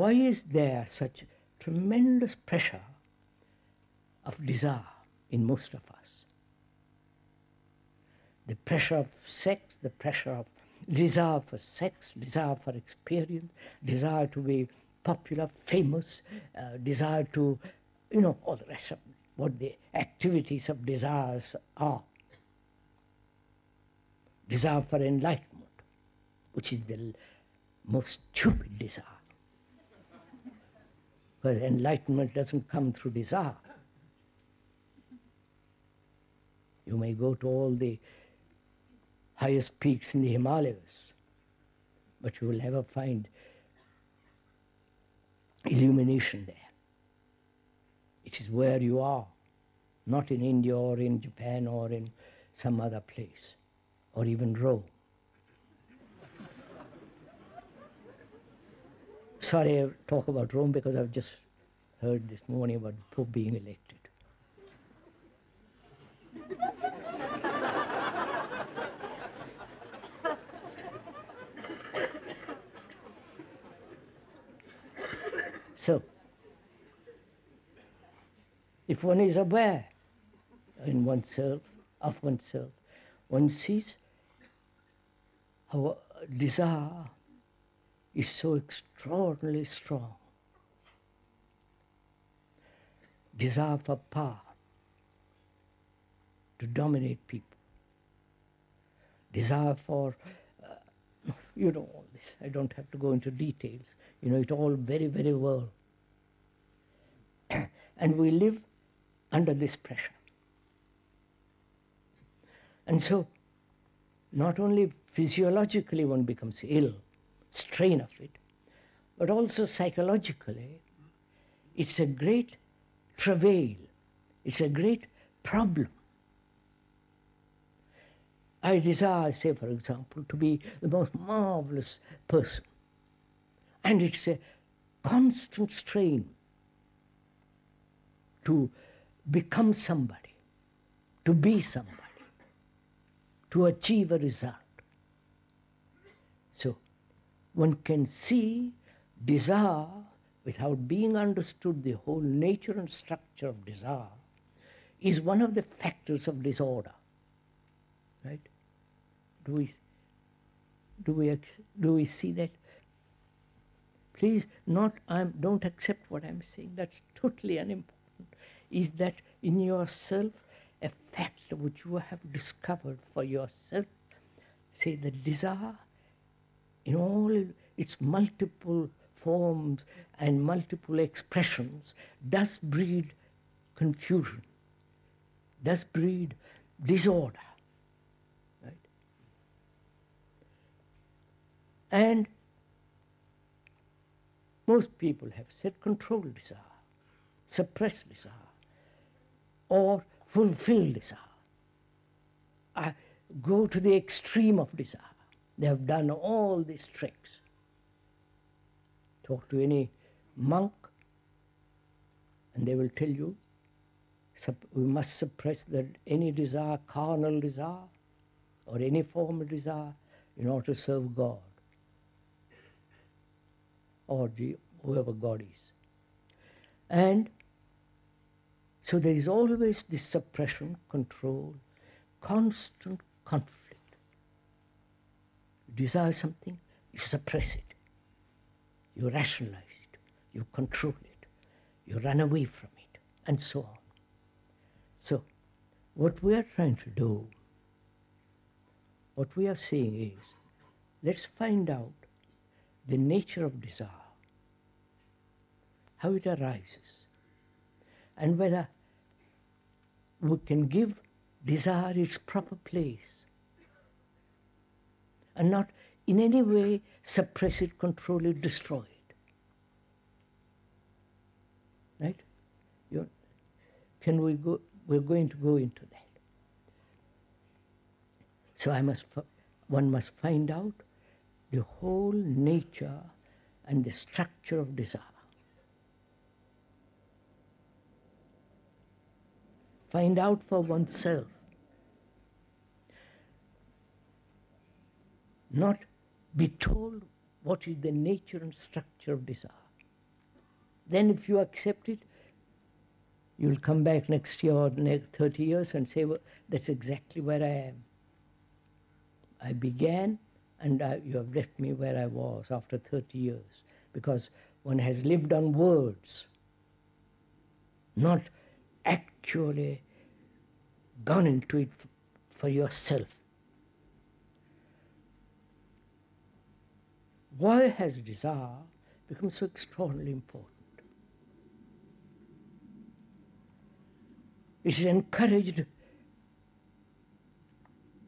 why is there such tremendous pressure of desire in most of us? The pressure of sex, the pressure of desire for sex, desire for experience, desire to be popular, famous, desire to, all the rest of what the activities of desires are. Desire for enlightenment, which is the most stupid desire. Because enlightenment doesn't come through desire. You may go to all the highest peaks in the Himalayas, but you will never find illumination there. It is where you are, not in India or in Japan or in some other place, or even Rome. Sorry, I talk about Rome because I've just heard this morning about the Pope being elected. So, if one is aware in oneself, of oneself, one sees how desire is so extraordinarily strong. Desire for power, to dominate people. Desire for, all this. I don't have to go into details. You know it all very, very well. And we live under this pressure. And so, not only physiologically one becomes ill, strain of it, but also psychologically, it's a great travail, it's a great problem. I desire, say for example, to be the most marvelous person, and it's a constant strain to become somebody, to be somebody, to achieve a result. So, one can see desire without being understood the whole nature and structure of desire is one of the factors of disorder. Right? Do we see that? Please, don't accept what I'm saying. That's totally unimportant. Is that in yourself a fact which you have discovered for yourself? Say the desire in all its multiple forms and multiple expressions does breed confusion, does breed disorder. Right? And most people have said control desire, suppress desire, or fulfill desire. Go to the extreme of desire. They have done all these tricks. Talk to any monk and they will tell you we must suppress any desire, carnal desire, or any form of desire in order to serve God, or whoever God is. And so there is always this suppression, control, constant conflict. You desire something, you suppress it, you rationalize it, you control it, you run away from it, and so on. So, what we are trying to do, what we are saying is, let's find out the nature of desire, how it arises, and whether we can give desire its proper place and not in any way suppress it, control it, destroy it. Right? Can we go? We're going to go into that. So one must find out the whole nature and the structure of desire. Find out for oneself. Not be told what is the nature and structure of desire. Then if you accept it, you'll come back next year or next 30 years and say, well, that's exactly where I am. I began and you have left me where I was after 30 years. Because one has lived on words, not actually gone into it for yourself. Why has desire become so extraordinarily important? It is encouraged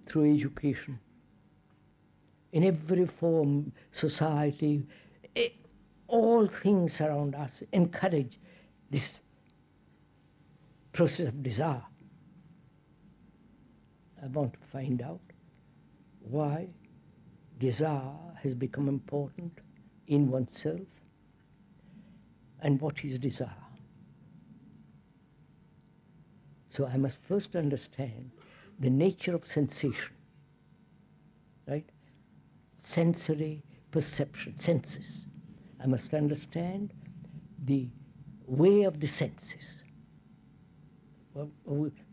through education. In every form, society, all things around us encourage this process of desire. I want to find out why desire has become important in oneself and what is desire. So I must first understand the nature of sensation, right? Sensory perception, senses. I must understand the way of the senses. Well,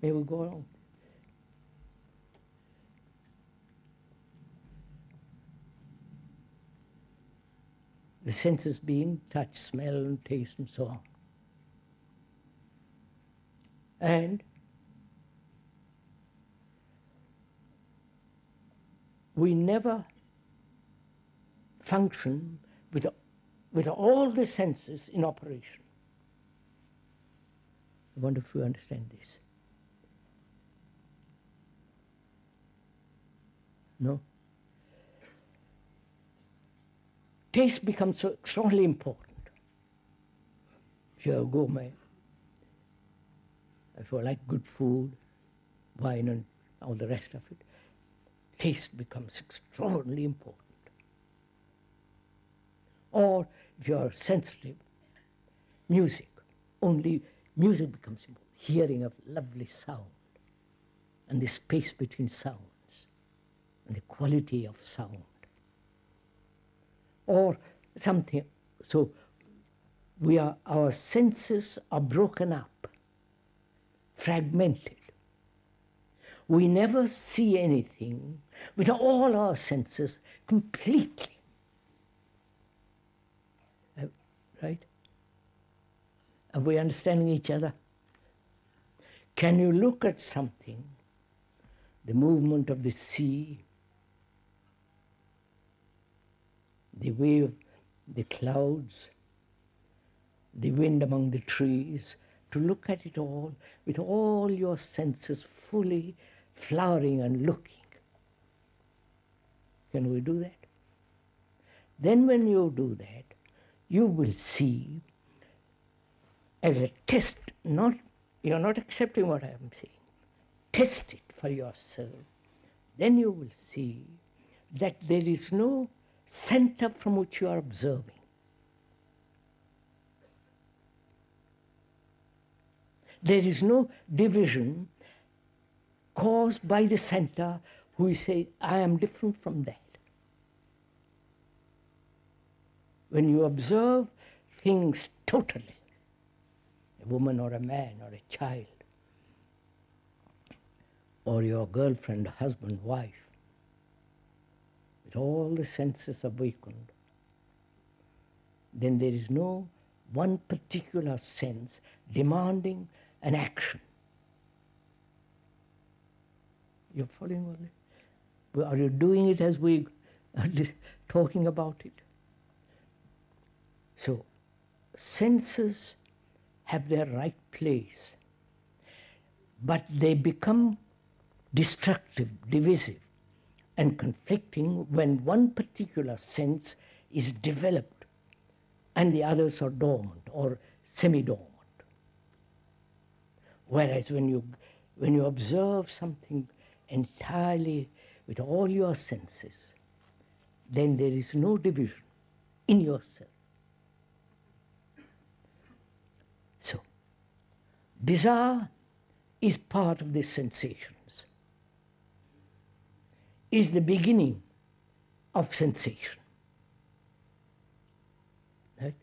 may we go on? The senses being touch, smell, and taste, and so on. And we never function with all the senses in operation. I wonder if you understand this. No? Taste becomes so extraordinarily important. If you're a gourmet, if you like good food, wine and all the rest of it, taste becomes extraordinarily important. Or if you're sensitive, music, only music becomes important. Hearing of lovely sound and the space between sounds and the quality of sound. Or something, so our senses are broken up, fragmented. We never see anything with all our senses completely. Right? Are we understanding each other? Can you look at something, the movement of the sea, the wave, the clouds, the wind among the trees, to look at it all with all your senses fully flowering and looking? Can we do that? Then when you do that, you will see as a test, you're not accepting what I am saying. Test it for yourself. Then you will see that there is no center from which you are observing. There is no division caused by the center who say, I am different from that. When you observe things totally, a woman or a man or a child, or your girlfriend, husband, wife, with all the senses awakened, then there is no one particular sense demanding an action. You're following all this? Are you doing it as we are talking about it? So, senses have their right place, but they become destructive, divisive, and conflicting when one particular sense is developed and the others are dormant or semi-dormant. Whereas when you observe something entirely with all your senses, then there is no division in yourself. So, desire is part of these sensations, is the beginning of sensation. Right?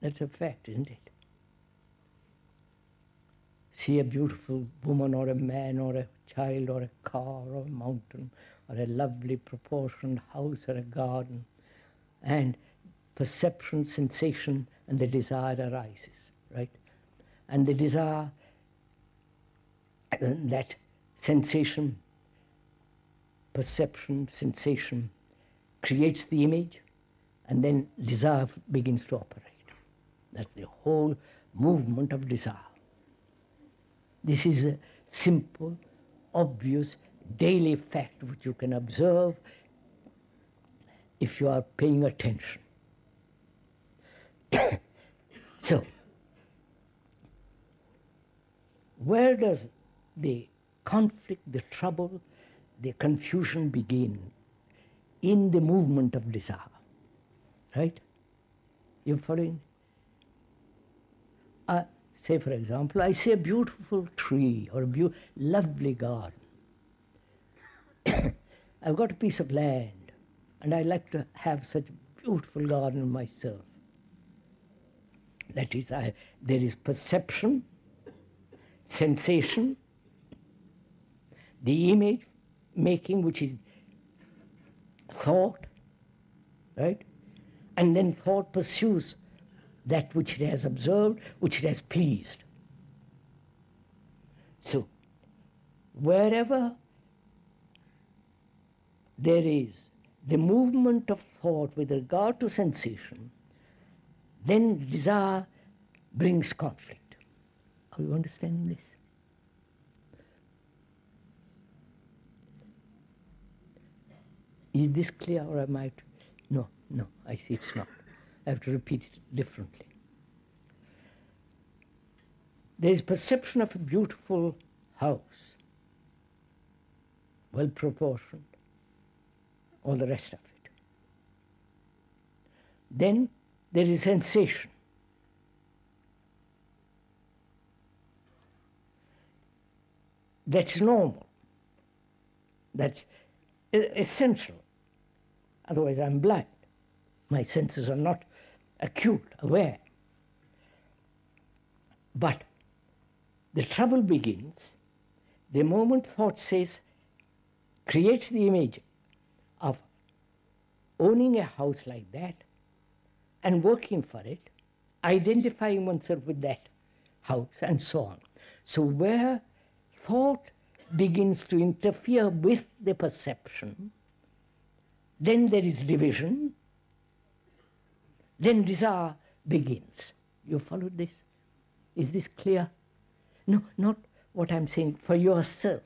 That's a fact, isn't it? See a beautiful woman or a man or a child or a car or a mountain or a lovely proportioned house or a garden, and perception, sensation, and the desire arises, right? And the desire, that sensation, perception, sensation creates the image, and then desire begins to operate. That's the whole movement of desire. This is a simple, obvious, daily fact which you can observe if you are paying attention. So, where does the conflict, the trouble, the confusion begin? In the movement of desire, right? You following? Say, for example, I see a beautiful tree or a lovely garden. I've got a piece of land, and I like to have such a beautiful garden myself. That is, there is perception, sensation, the image making, which is thought, right? And then thought pursues that which it has observed, which it has pleased. So, wherever there is the movement of thought with regard to sensation, then desire brings conflict. Are you understanding this? Is this clear, or am I? No, I see it's not. I have to repeat it differently. There is perception of a beautiful house, well proportioned, all the rest of it. Then there is sensation. That's normal. That's essential. Otherwise I'm blind. My senses are not acute, aware. But the trouble begins the moment thought creates the image of owning a house like that and working for it, identifying oneself with that house, and so on. So where thought begins to interfere with the perception, then there is division, then desire begins. You followed this? Is this clear? No, not what I'm saying for yourself.